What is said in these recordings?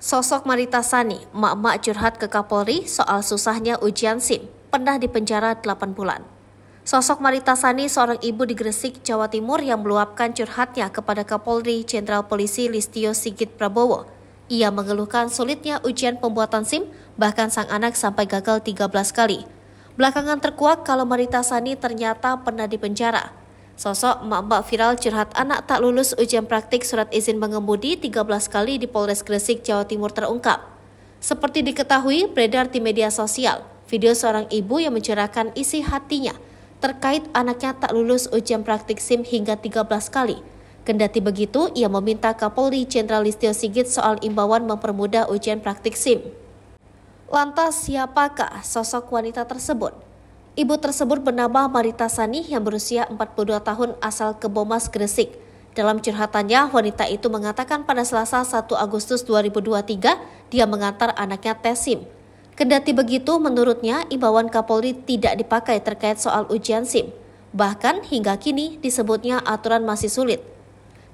Sosok Marita Sani, emak-emak curhat ke Kapolri soal susahnya ujian SIM, pernah dipenjara 8 bulan. Sosok Marita Sani, seorang ibu di Gresik, Jawa Timur yang meluapkan curhatnya kepada Kapolri Jenderal Polisi Listio Sigit Prabowo. Ia mengeluhkan sulitnya ujian pembuatan SIM, bahkan sang anak sampai gagal 13 kali. Belakangan terkuak kalau Marita Sani ternyata pernah dipenjara. Sosok emak-emak viral curhat anak tak lulus ujian praktik surat izin mengemudi 13 kali di Polres Gresik, Jawa Timur terungkap. Seperti diketahui beredar di media sosial, video seorang ibu yang mencurahkan isi hatinya terkait anaknya tak lulus ujian praktik SIM hingga 13 kali. Kendati begitu, ia meminta Kapolri Jenderal Listio Sigit soal imbauan mempermudah ujian praktik SIM. Lantas siapakah sosok wanita tersebut? Ibu tersebut bernama Marita Sani yang berusia 42 tahun asal Kebomas, Gresik. Dalam curhatannya, wanita itu mengatakan pada Selasa 1 Agustus 2023 dia mengantar anaknya tes SIM. Kendati begitu, menurutnya imbauan Kapolri tidak dipakai terkait soal ujian SIM. Bahkan hingga kini disebutnya aturan masih sulit.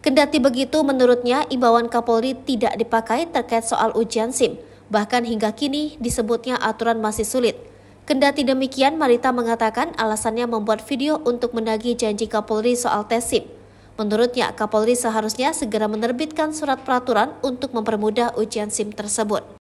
Kendati begitu, menurutnya imbauan Kapolri tidak dipakai terkait soal ujian SIM. Bahkan hingga kini disebutnya aturan masih sulit. Kendati demikian, Marita mengatakan alasannya membuat video untuk menagih janji Kapolri soal tes SIM. Menurutnya, Kapolri seharusnya segera menerbitkan surat peraturan untuk mempermudah ujian SIM tersebut.